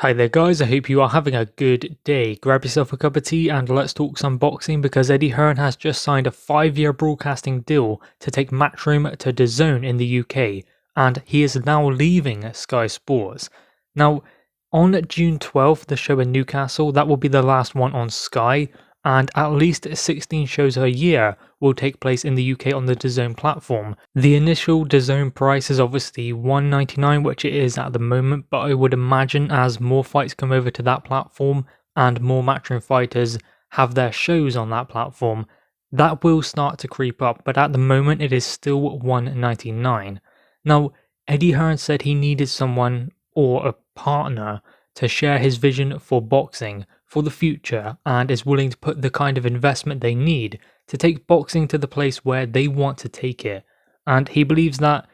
Hi there guys, I hope you are having a good day. Grab yourself a cup of tea and let's talk some boxing because Eddie Hearn has just signed a 5-year broadcasting deal to take Matchroom to DAZN in the UK, and he is now leaving Sky Sports. Now, on June 12th, the show in Newcastle, that will be the last one on Sky, and at least 16 shows a year will take place in the UK on the DAZN platform. The initial DAZN price is obviously $1.99, which it is at the moment, but I would imagine as more fights come over to that platform and more Matchroom fighters have their shows on that platform, that will start to creep up, but at the moment it is still $1.99. Now, Eddie Hearn said he needed someone or a partner to share his vision for boxing for the future and is willing to put the kind of investment they need to take boxing to the place where they want to take it. And he believes that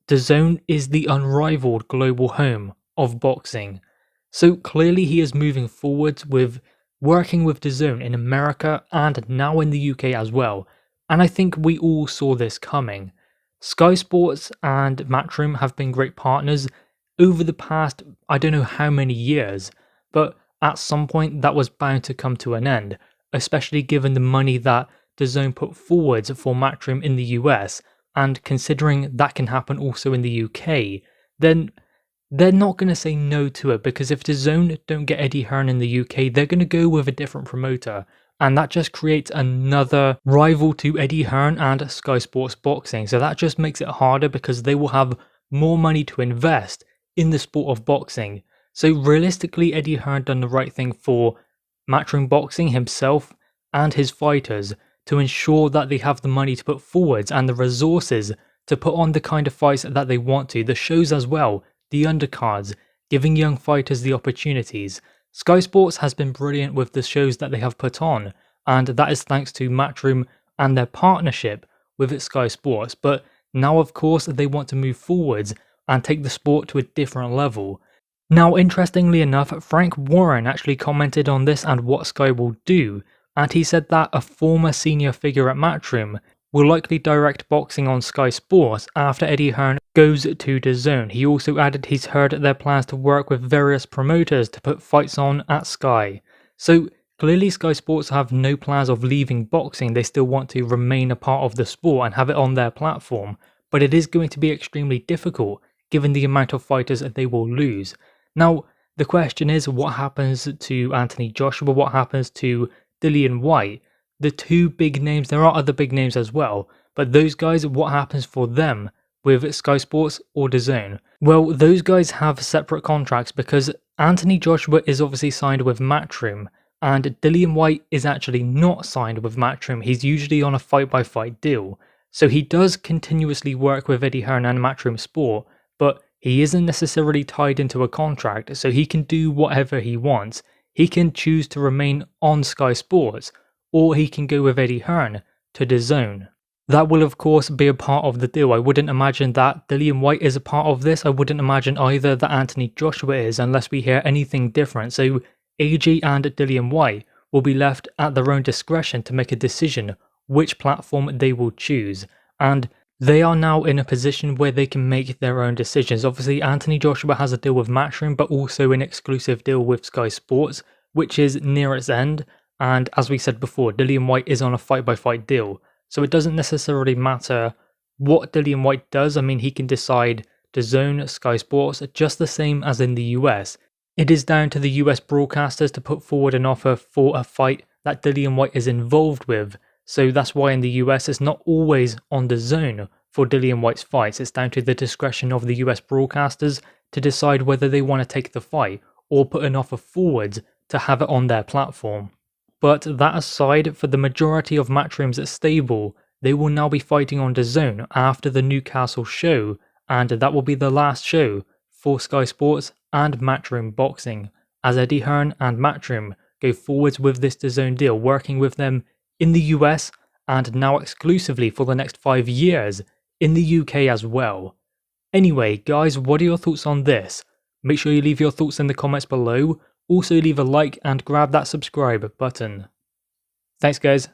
DAZN is the unrivaled global home of boxing. So clearly he is moving forwards with working with DAZN in America and now in the UK as well. And I think we all saw this coming. Sky Sports and Matchroom have been great partners over the past, I don't know how many years, but at some point that was bound to come to an end, especially given the money that DAZN put forwards for Matchroom in the US, and considering that can happen also in the UK, then they're not going to say no to it, because if DAZN don't get Eddie Hearn in the UK, they're going to go with a different promoter, and that just creates another rival to Eddie Hearn and Sky Sports Boxing, so that just makes it harder because they will have more money to invest in the sport of boxing. So realistically, Eddie Hearn done the right thing for Matchroom Boxing himself and his fighters to ensure that they have the money to put forwards and the resources to put on the kind of fights that they want to, the shows as well, the undercards, giving young fighters the opportunities. Sky Sports has been brilliant with the shows that they have put on, and that is thanks to Matchroom and their partnership with Sky Sports, but now of course they want to move forwards and take the sport to a different level. Now, interestingly enough, Frank Warren actually commented on this and what Sky will do, and he said that a former senior figure at Matchroom will likely direct boxing on Sky Sports after Eddie Hearn goes to DAZN. He also added he's heard their plans to work with various promoters to put fights on at Sky. So clearly Sky Sports have no plans of leaving boxing, they still want to remain a part of the sport and have it on their platform, but it is going to be extremely difficult given the amount of fighters that they will lose. Now, the question is, what happens to Anthony Joshua? What happens to Dillon Whyte? The two big names, there are other big names as well, but those guys, what happens for them with Sky Sports or DAZN? Well, those guys have separate contracts because Anthony Joshua is obviously signed with Matchroom, and Dillon Whyte is actually not signed with Matchroom. He's usually on a fight-by-fight deal. So he does continuously work with Eddie Hearn and Matchroom Sport, but he isn't necessarily tied into a contract, so he can do whatever he wants. He can choose to remain on Sky Sports, or he can go with Eddie Hearn to DAZN. That will of course be a part of the deal. I wouldn't imagine that Dillon Whyte is a part of this. I wouldn't imagine either that Anthony Joshua is, unless we hear anything different. So AJ and Dillon Whyte will be left at their own discretion to make a decision which platform they will choose. And they are now in a position where they can make their own decisions. Obviously, Anthony Joshua has a deal with Matchroom, but also an exclusive deal with Sky Sports, which is near its end. And as we said before, Dillon Whyte is on a fight-by-fight deal. So it doesn't necessarily matter what Dillon Whyte does. I mean, he can decide DAZN, Sky Sports, just the same as in the US. It is down to the US broadcasters to put forward an offer for a fight that Dillon Whyte is involved with. So that's why in the US it's not always on DAZN for Dillon Whyte's fights. It's down to the discretion of the US broadcasters to decide whether they want to take the fight or put an offer forward to have it on their platform. But that aside, for the majority of Matchroom's stable, they will now be fighting on DAZN after the Newcastle show, and that will be the last show for Sky Sports and Matchroom Boxing, as Eddie Hearn and Matchroom go forwards with this DAZN deal, working with them in the US and now exclusively for the next 5 years in the UK as well. Anyway, guys, what are your thoughts on this? Make sure you leave your thoughts in the comments below. Also leave a like and grab that subscribe button. Thanks guys.